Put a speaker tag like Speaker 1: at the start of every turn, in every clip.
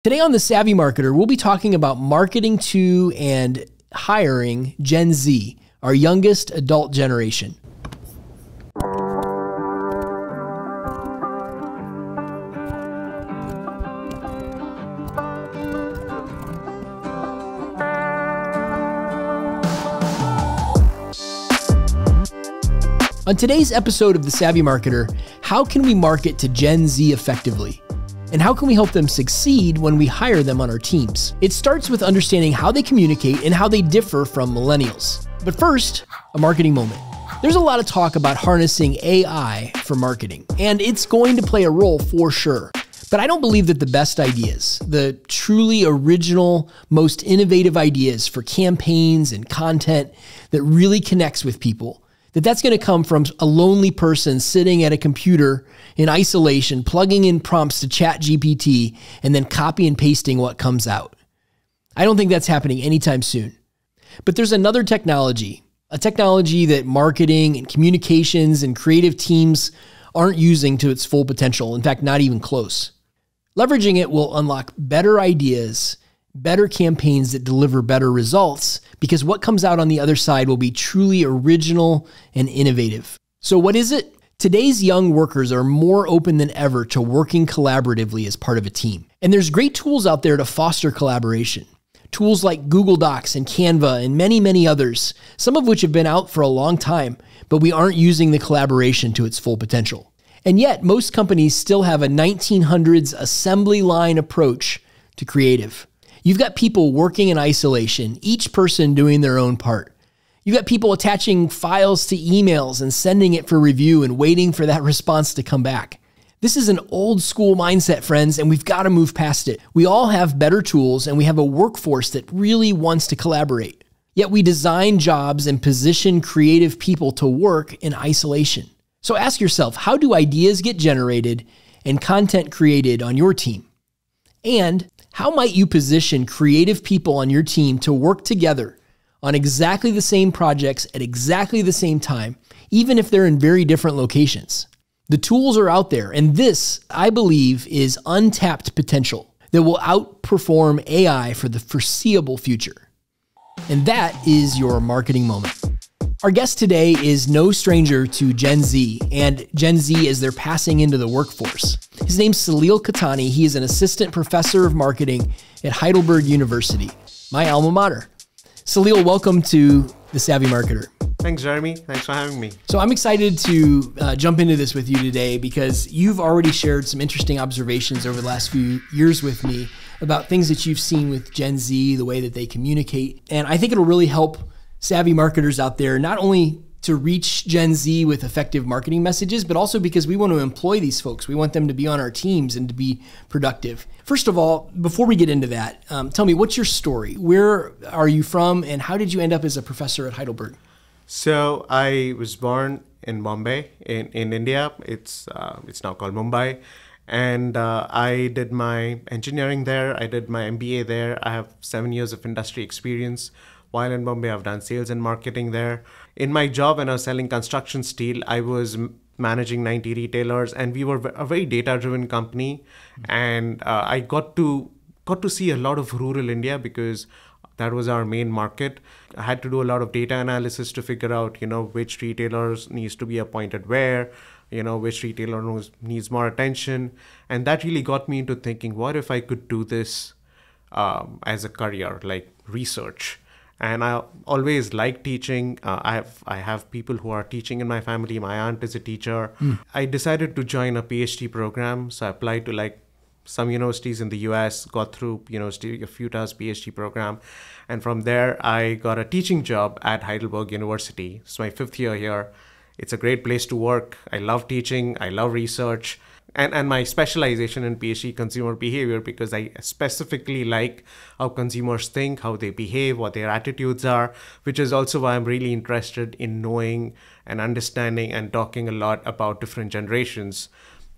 Speaker 1: Today on The Savvy Marketer, we'll be talking about marketing to and hiring Gen Z, our youngest adult generation. On today's episode of The Savvy Marketer, how can we market to Gen Z effectively? And how can we help them succeed when we hire them on our teams? It starts with understanding how they communicate and how they differ from millennials. But first, a marketing moment. There's a lot of talk about harnessing AI for marketing, and it's going to play a role for sure. But I don't believe that the best ideas, the truly original, most innovative ideas for campaigns and content that really connects with people, that's going to come from a lonely person sitting at a computer in isolation, plugging in prompts to ChatGPT and then copy and pasting what comes out. I don't think that's happening anytime soon. But there's another technology, a technology that marketing and communications and creative teams aren't using to its full potential. In fact, not even close. Leveraging it will unlock better ideas, better campaigns that deliver better results, because what comes out on the other side will be truly original and innovative. So what is it? Today's young workers are more open than ever to working collaboratively as part of a team. And there's great tools out there to foster collaboration. Tools like Google Docs and Canva and many, many others, some of which have been out for a long time, but we aren't using the collaboration to its full potential. And yet, most companies still have a 1900s assembly line approach to creative. You've got people working in isolation, each person doing their own part. You've got people attaching files to emails and sending it for review and waiting for that response to come back. This is an old school mindset, friends, and we've got to move past it. We all have better tools and we have a workforce that really wants to collaborate. Yet we design jobs and position creative people to work in isolation. So ask yourself, how do ideas get generated and content created on your team? And how might you position creative people on your team to work together on exactly the same projects at exactly the same time, even if they're in very different locations? The tools are out there, and this, I believe, is untapped potential that will outperform AI for the foreseeable future. And that is your marketing moment. Our guest today is no stranger to Gen Z, and Gen Z as they're passing into the workforce. His name's Salil Khetani. He is an assistant professor of marketing at Heidelberg University, my alma mater. Salil, welcome to The Savvy Marketer.
Speaker 2: Thanks, Jeremy. Thanks for having me.
Speaker 1: So I'm excited to jump into this with you today because you've already shared some interesting observations over the last few years with me about things that you've seen with Gen Z, the way that they communicate. And I think it'll really help savvy marketers out there, not only to reach Gen Z with effective marketing messages, but also because we want to employ these folks. We want them to be on our teams and to be productive. First of all, before we get into that, tell me, what's your story? Where are you from, and how did you end up as a professor at Heidelberg?
Speaker 2: So I was born in Bombay, in India. It's now called Mumbai. And I did my engineering there. I did my MBA there. I have 7 years of industry experience. While in Bombay, I've done sales and marketing there. In my job, when I was selling construction steel, I was managing 90 retailers, and we were a very data-driven company. And I got to see a lot of rural India because that was our main market. I had to do a lot of data analysis to figure out, which retailers needs to be appointed where, which retailer needs more attention. And that really got me into thinking, what if I could do this as a career, like research? And I always like teaching. I have people who are teaching in my family. My aunt is a teacher. I decided to join a PhD program. So I applied to some universities in the US, got through University of Utah's PhD program. And from there, I got a teaching job at Heidelberg University. It's my 5th year here. It's a great place to work. I love teaching. I love research. And my specialization in PhD, consumer behavior, because I specifically like how consumers think, how they behave, what their attitudes are, which is also why I'm really interested in knowing and understanding and talking a lot about different generations,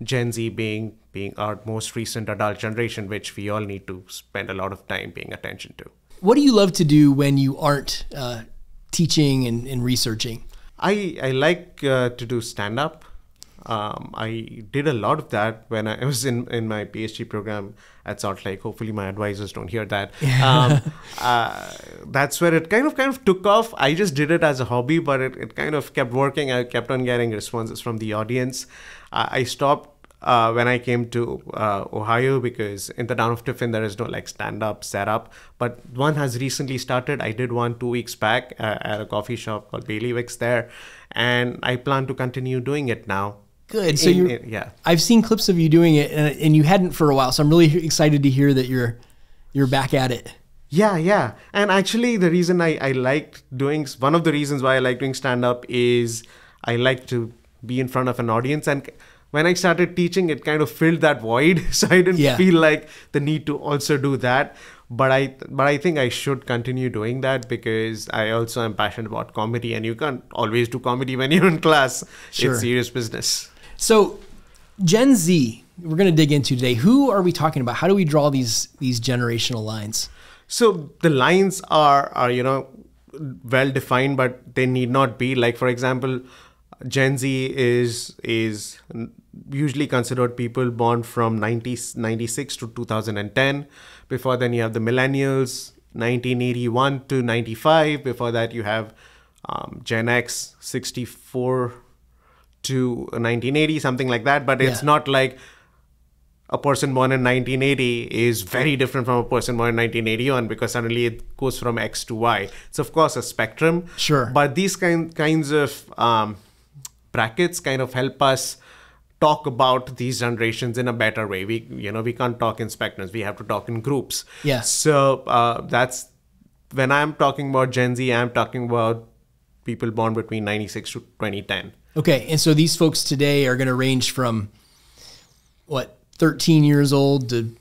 Speaker 2: Gen Z being our most recent adult generation, which we all need to spend a lot of time paying attention to.
Speaker 1: What do you love to do when you aren't teaching and researching?
Speaker 2: I like to do stand-up. I did a lot of that when I was in my PhD program at Salt Lake. Hopefully my advisors don't hear that. That's where it kind of took off. I just did it as a hobby, but it kind of kept working. I kept on getting responses from the audience. I stopped when I came to Ohio, because in the town of Tiffin there is no like stand-up setup, but one has recently started. I did one 2 weeks back at a coffee shop called Bailiwick's there, and I plan to continue doing it now.
Speaker 1: Good. So yeah, I've seen clips of you doing it, and you hadn't for a while, so I'm really excited to hear that you're back at it.
Speaker 2: Yeah. And actually the reason I liked doing, one of the reasons why I like doing stand-up is I like to be in front of an audience, and when I started teaching, it kind of filled that void. So I didn't feel like the need to also do that. But I think I should continue doing that, because I also am passionate about comedy, and you can't always do comedy when you're in class. Sure. It's serious business.
Speaker 1: So Gen Z, we're going to dig into today. Who are we talking about? How do we draw these generational lines?
Speaker 2: So the lines are well defined, but they need not be. Like, for example, Gen Z is usually considered people born from 96 to 2010. Before then, you have the Millennials, 1981 to 95. Before that, you have Gen X, 64 to 1980, something like that. But it's not like a person born in 1980 is very different from a person born in 1981, because suddenly it goes from X to Y. It's, of course, a spectrum.
Speaker 1: Sure.
Speaker 2: But these kinds of brackets kind of help us talk about these generations in a better way. We can't talk in spectrums. We have to talk in groups.
Speaker 1: Yeah.
Speaker 2: So that's when I'm talking about Gen Z, I'm talking about people born between 96 to 2010.
Speaker 1: Okay. And so these folks today are going to range from what, 13 years old to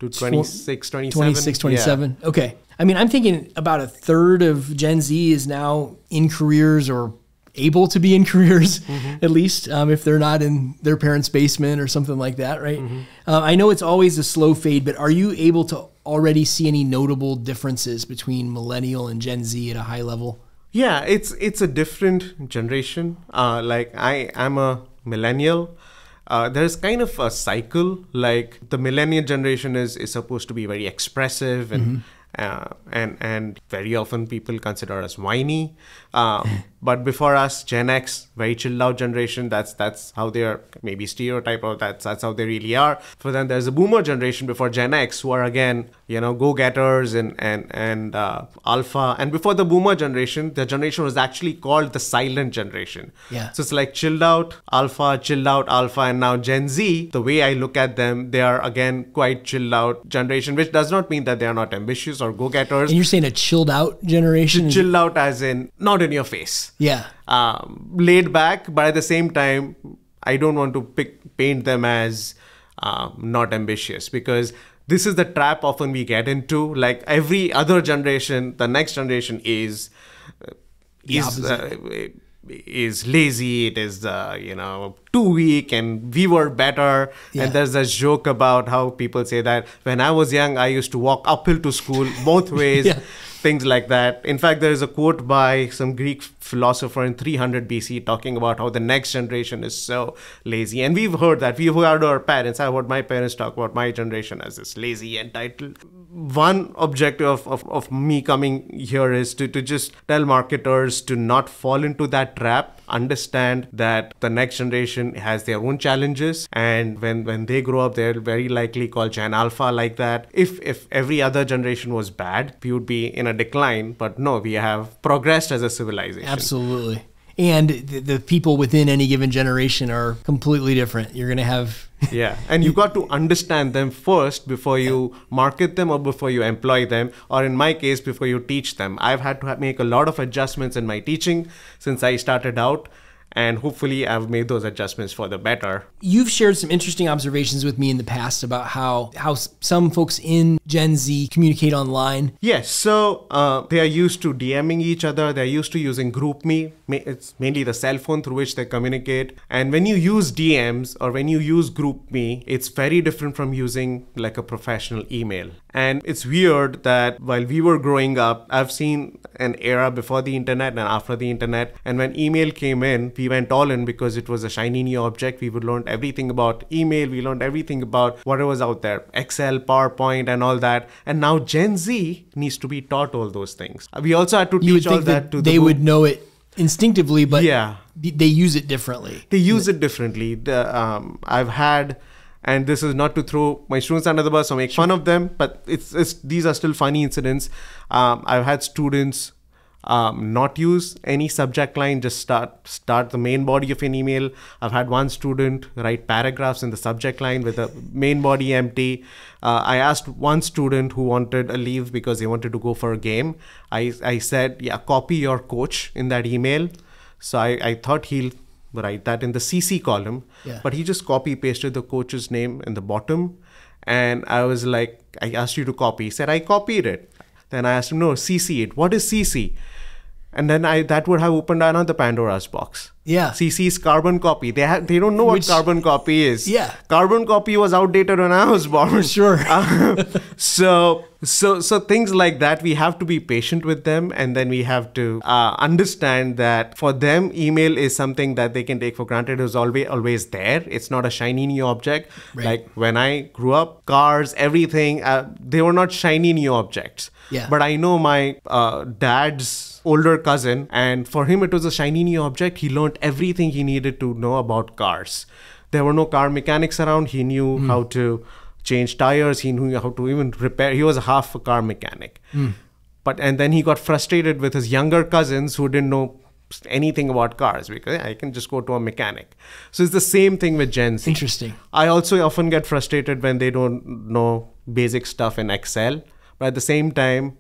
Speaker 2: 26, 27?
Speaker 1: 26, 27. Yeah. Okay. I mean, I'm thinking about a third of Gen Z is now in careers or able to be in careers, at least, if they're not in their parents' basement or something like that, right? I know it's always a slow fade, but are you able to already see any notable differences between millennial and Gen Z at a high level?
Speaker 2: Yeah, it's a different generation. Like I'm a millennial. There's kind of a cycle. Like the millennial generation is supposed to be very expressive and very often people consider us whiny. But before us, Gen X, very chilled out generation. That's how they are, maybe stereotype, or that's how they really are. For them, there's a boomer generation before Gen X, who are again, go-getters and alpha. And before the boomer generation, the generation was actually called the silent generation.
Speaker 1: Yeah.
Speaker 2: So it's like chilled out alpha, and now Gen Z, the way I look at them, they are again quite chilled out generation, which does not mean that they are not ambitious or go-getters.
Speaker 1: And you're saying a chilled out generation?
Speaker 2: Chilled out as in not in your face.
Speaker 1: Yeah.
Speaker 2: Laid back, but at the same time, I don't want to paint them as not ambitious, because this is the trap often we get into. Like every other generation, the next generation is lazy. It is too weak, and we were better. Yeah. And there's this joke about how people say that when I was young, I used to walk uphill to school both ways. Yeah. Things like that. In fact, there is a quote by some Greek philosopher in 300 BC talking about how the next generation is so lazy. And we've heard that. We've heard our parents. I heard my parents talk about my generation as this lazy, entitled. One objective of me coming here is to just tell marketers to not fall into that trap. Understand that the next generation has their own challenges, and when they grow up, they're very likely called Gen Alpha, like that. If every other generation was bad, we would be in a decline, but no, we have progressed as a civilization.
Speaker 1: Absolutely. And the people within any given generation are completely different. You're going to have...
Speaker 2: Yeah. And you got to understand them first before you market them or before you employ them. Or in my case, before you teach them. I've had to make a lot of adjustments in my teaching since I started out. And hopefully I've made those adjustments for the better.
Speaker 1: You've shared some interesting observations with me in the past about how some folks in Gen Z communicate online.
Speaker 2: Yes, so they are used to DMing each other. They're used to using GroupMe. It's mainly the cell phone through which they communicate. And when you use DMs or when you use GroupMe, it's very different from using like a professional email. And it's weird that while we were growing up, I've seen an era before the internet and after the internet. And when email came in, we went all in because it was a shiny new object. We would learn everything about email. We learned everything about whatever was out there, Excel, PowerPoint, and all that. And now Gen Z needs to be taught all those things. We also had to teach all that to
Speaker 1: they would know it instinctively, but
Speaker 2: yeah,
Speaker 1: they use it differently.
Speaker 2: They use it differently. I've had, and this is not to throw my students under the bus or make fun of them, but these are still funny incidents. I've had students not use any subject line, just start the main body of an email. I've had one student write paragraphs in the subject line with the main body empty. I asked one student who wanted a leave because he wanted to go for a game. I said, yeah, copy your coach in that email. So I thought he'll write that in the CC column, but he just copy pasted the coach's name in the bottom. And I was like, I asked you to copy. He said, I copied it. Then I asked him, no, CC it. What is CC? And then that would have opened another Pandora's box. Yeah. CC is carbon copy. They don't know what carbon copy is. Yeah. Carbon copy was outdated when I was born.
Speaker 1: Sure.
Speaker 2: So things like that, we have to be patient with them, and then we have to understand that for them, email is something that they can take for granted. It was always there. It's not a shiny new object. Right. Like when I grew up, cars, everything, they were not shiny new objects. Yeah. But I know my dad's older cousin, and for him it was a shiny new object. He learned everything he needed to know about cars. There were no car mechanics around. He knew how to change tires. He knew how to even repair. He was half a car mechanic. And then he got frustrated with his younger cousins who didn't know anything about cars, because I can just go to a mechanic. So it's the same thing with Gen Z.
Speaker 1: Interesting.
Speaker 2: I also often get frustrated when they don't know basic stuff in Excel. But at the same time,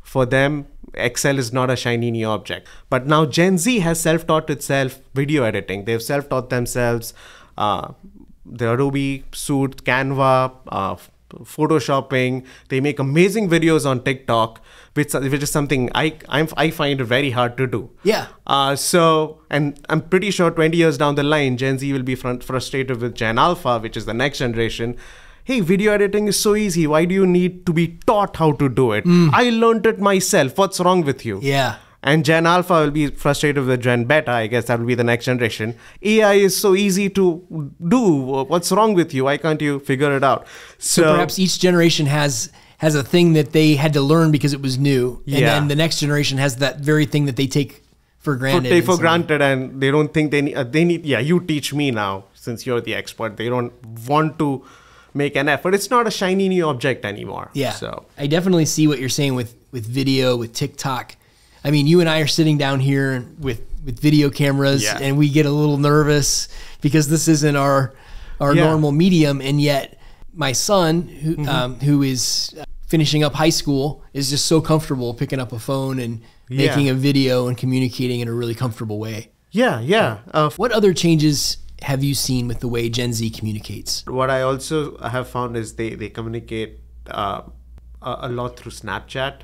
Speaker 2: for them, Excel is not a shiny new object. But now Gen Z has self-taught itself video editing. They've self-taught themselves the Adobe suite, Canva, Photoshopping. They make amazing videos on TikTok, which is something I find it very hard to do. Yeah. And I'm pretty sure 20 years down the line, Gen Z will be frustrated with Gen Alpha, which is the next generation. Hey, video editing is so easy. Why do you need to be taught how to do it? I learned it myself. What's wrong with you? Yeah. And Gen Alpha will be frustrated with Gen Beta. I guess that will be the next generation. AI is so easy to do. What's wrong with you? Why can't you figure it out?
Speaker 1: So perhaps each generation has a thing that they had to learn because it was new. And then the next generation has that very thing that they take for granted.
Speaker 2: Take for granted, and they don't think they need, you teach me now since you're the expert. They don't want to make an effort. It's not a shiny new object anymore. Yeah. So
Speaker 1: I definitely see what you're saying with video, with TikTok. I mean, you and I are sitting down here with video cameras, and we get a little nervous because this isn't our normal medium. And yet my son, who is finishing up high school, is just so comfortable picking up a phone and making a video and communicating in a really comfortable way. What other changes have you seen with the way Gen Z communicates?
Speaker 2: What I also have found is they communicate a lot through Snapchat.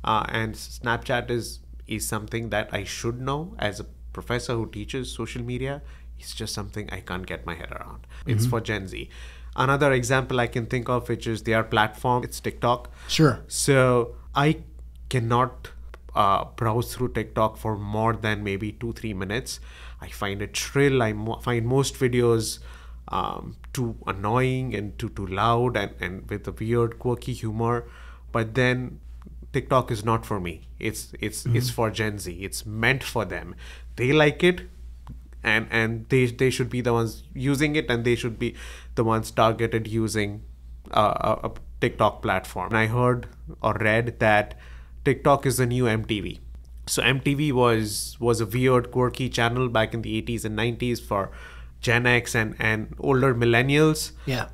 Speaker 2: And Snapchat is something that I should know as a professor who teaches social media. It's just something I can't get my head around. It's for Gen Z. Another example I can think of, which is their platform, it's TikTok. Sure. So I cannot browse through TikTok for more than maybe 2-3 minutes. I find it shrill. I find most videos too annoying and too loud and with a weird, quirky humor. But then TikTok is not for me. It's for Gen Z. It's meant for them. They like it, and they should be the ones using it, and they should be the ones targeted using a TikTok platform. And I heard or read that TikTok is the new MTV. So MTV was a weird, quirky channel back in the 80s and 90s for Gen X and older millennials. Yeah.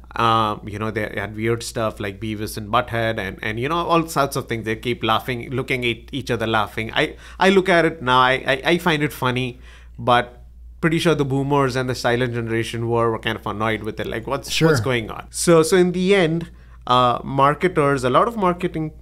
Speaker 2: They had weird stuff like Beavis and Butthead and all sorts of things. They keep laughing, looking at each other laughing. I look at it now, I find it funny, but pretty sure the boomers and the silent generation were kind of annoyed with it. Like, what's going on? So in the end, marketers, a lot of marketing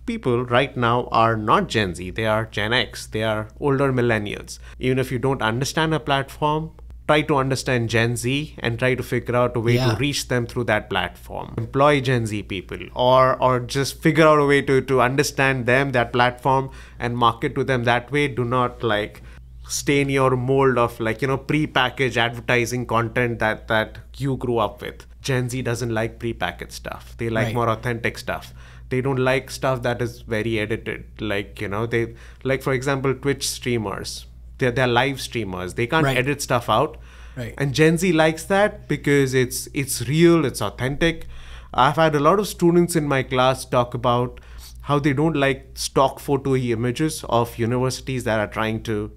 Speaker 2: people right now are not Gen Z. They are Gen X. They are older millennials. Even if you don't understand a platform, try to understand Gen Z and try to figure out a way to reach them through that platform. Employ Gen Z people, or just figure out a way to understand them, that platform, and market to them that way. Do not like stay in your mold of like, pre-packaged advertising content that you grew up with. Gen Z doesn't like pre-packaged stuff. They like more authentic stuff. They don't like stuff that is very edited. Like, they like, for example, Twitch streamers. They're live streamers. They can't edit stuff out.
Speaker 1: Right.
Speaker 2: And Gen Z likes that because it's real, it's authentic. I've had a lot of students in my class talk about how they don't like stock photo images of universities that are trying to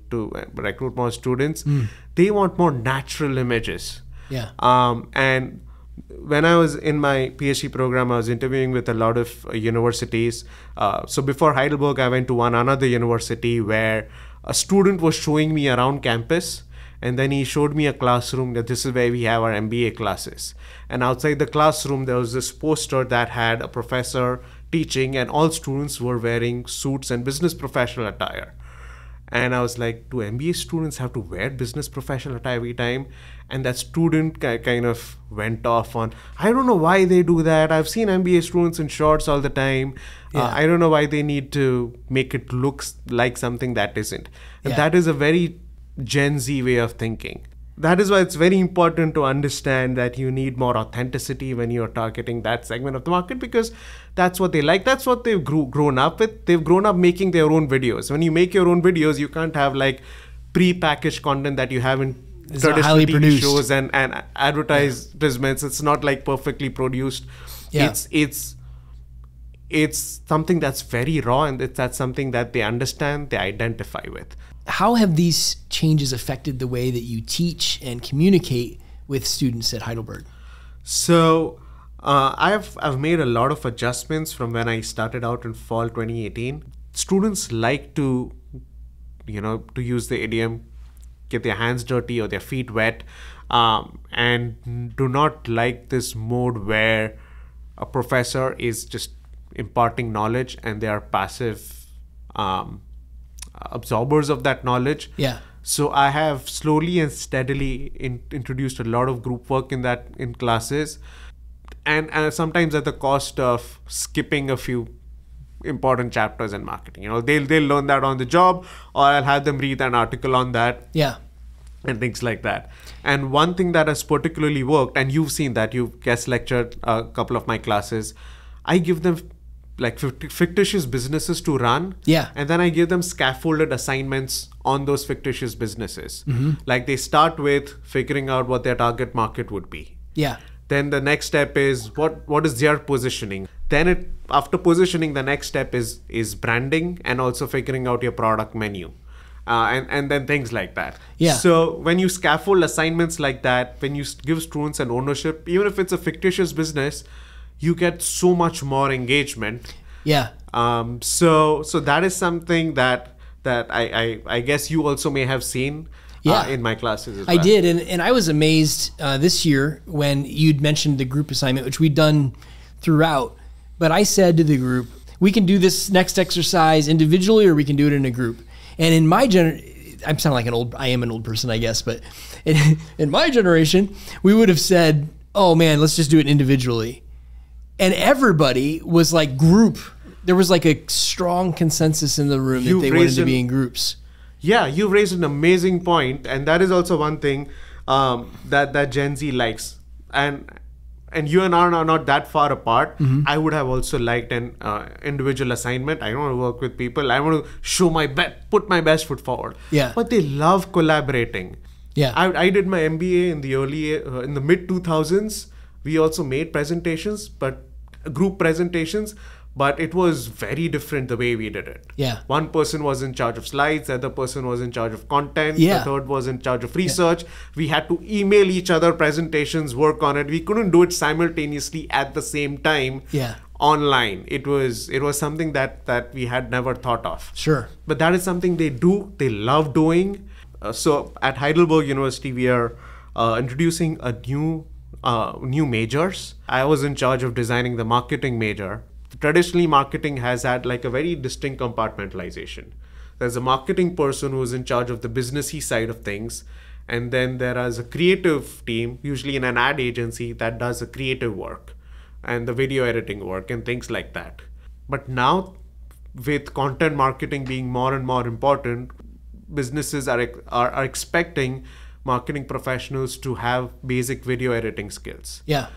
Speaker 2: recruit more students. They want more natural images.
Speaker 1: Yeah.
Speaker 2: And when I was in my PhD program, I was interviewing with a lot of universities. So before Heidelberg, I went to another university where a student was showing me around campus. And then he showed me a classroom that this is where we have our MBA classes. And outside the classroom, there was this poster that had a professor teaching, and all students were wearing suits and business professional attire. And I was like, do MBA students have to wear business professional attire every time? And that student kind of went off on, I don't know why they do that. I've seen MBA students in shorts all the time. I don't know why they need to make it look like something that isn't. And that is a very Gen Z way of thinking. That is why it's very important to understand that you need more authenticity when you're targeting that segment of the market, because that's what they like. That's what they've grown up with. They've grown up making their own videos. When you make your own videos, you can't have like pre-packaged content that you have in traditional TV shows and advertisements. It's not like perfectly produced. It's something that's very raw, and that's something that they understand, they identify with.
Speaker 1: How have these changes affected the way that you teach and communicate with students at Heidelberg?
Speaker 2: So I've made a lot of adjustments from when I started out in fall 2018. Students like to use the idiom, get their hands dirty or their feet wet, and do not like this mode where a professor is just imparting knowledge and they are passive absorbers of that knowledge. So I have slowly and steadily introduced a lot of group work in classes, and sometimes at the cost of skipping a few important chapters in marketing. They'll learn that on the job, or I'll have them read an article on that. And things like that. And one thing that has particularly worked, and you've seen that, you've guest lectured a couple of my classes, I give them like fictitious businesses to run. And then I give them scaffolded assignments on those fictitious businesses. Like they start with figuring out what their target market would be. Then the next step is what is their positioning. Then after positioning, the next step is branding and also figuring out your product menu. And then things like that. So when you scaffold assignments like that, when you give students an ownership, even if it's a fictitious business, you get so much more engagement. So that is something that I guess you also may have seen in my classes as well.
Speaker 1: I did, and I was amazed this year when you'd mentioned the group assignment, which we'd done throughout. But I said to the group, we can do this next exercise individually, or we can do it in a group. And in my I'm sounding like I am an old person, I guess, but in my generation, we would have said, oh man, let's just do it individually. And everybody was like group. There was like a strong consensus in the room that they wanted to be in groups.
Speaker 2: You raised an amazing point, and that is also one thing that Gen Z likes. And you and I are not that far apart. I would have also liked an individual assignment. I don't want to work with people. I want to show put my best foot forward. But they love collaborating. I did my MBA in the mid 2000s. We also made presentations, but group presentations, but it was very different the way we did it. One person was in charge of slides, the other person was in charge of content, the third was in charge of research. We had to email each other presentations, work on it. We couldn't do it simultaneously at the same time online. It was something that we had never thought of. But that is something they love doing. So at Heidelberg University, we are introducing a new majors. I was in charge of designing the marketing major. Traditionally, marketing has had like a very distinct compartmentalization. There's a marketing person who's in charge of the businessy side of things, And then there is a creative team, usually in an ad agency, that does the creative work and the video editing work and things like that. But now, with content marketing being more and more important, businesses are expecting marketing professionals to have basic video editing skills.
Speaker 1: Yeah.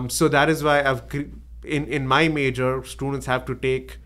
Speaker 2: So that is why in my major, students have to take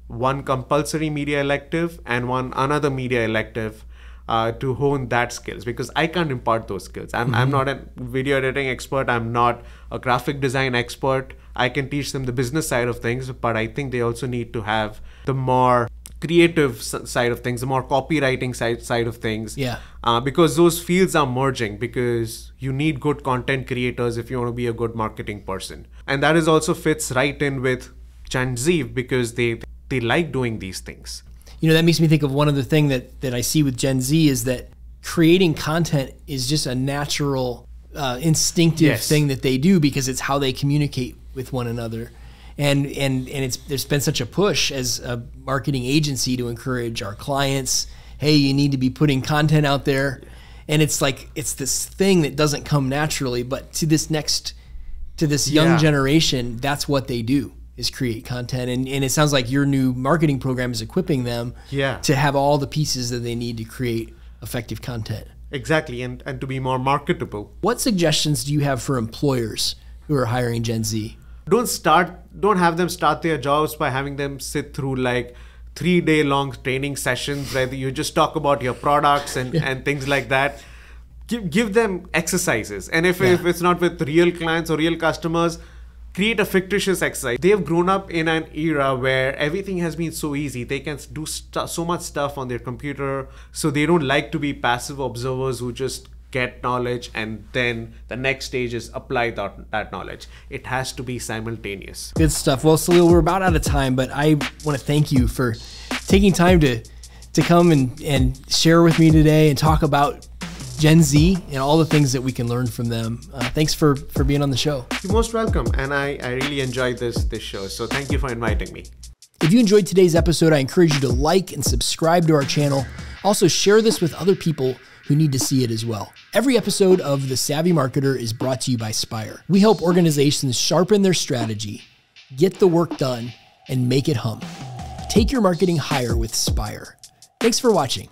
Speaker 2: one compulsory media elective and one another media elective to hone that skills, because I can't impart those skills. I'm not a video editing expert. I'm not a graphic design expert. I can teach them the business side of things, but I think they also need to have the more creative side of things, the more copywriting side of things.
Speaker 1: Yeah.
Speaker 2: Because those fields are merging, because you need good content creators if you want to be a good marketing person. And that is also fits right in with Gen Z, because they like doing these things.
Speaker 1: You know, that makes me think of one other thing that I see with Gen Z is that creating content is just a natural, instinctive thing that they do, because it's how they communicate with one another. And there's been such a push as a marketing agency to encourage our clients, hey, you need to be putting content out there. And it's like, it's this thing that doesn't come naturally, but to this young generation, that's what they do, is create content. And it sounds like your new marketing program is equipping them to have all the pieces that they need to create effective content.
Speaker 2: Exactly, and to be more marketable.
Speaker 1: What suggestions do you have for employers who are hiring Gen Z?
Speaker 2: Don't have them start their jobs by having them sit through like 3-day long training sessions where you just talk about your products and things like that. Give them exercises. And if it's not with real clients or real customers, create a fictitious exercise. They've grown up in an era where everything has been so easy. They can do so much stuff on their computer. So they don't like to be passive observers who just get knowledge and then the next stage is apply that knowledge. It has to be simultaneous.
Speaker 1: Good stuff. Well, Salil, we're about out of time, but I want to thank you for taking time to come and share with me today and talk about Gen Z and all the things that we can learn from them. Thanks for being on the show.
Speaker 2: You're most welcome. And I really enjoyed this show. So thank you for inviting me.
Speaker 1: If you enjoyed today's episode, I encourage you to like and subscribe to our channel. Also, share this with other people who need to see it as well. Every episode of The Savvy Marketer is brought to you by Spire. We help organizations sharpen their strategy, get the work done, and make it hum. Take your marketing higher with Spire. Thanks for watching.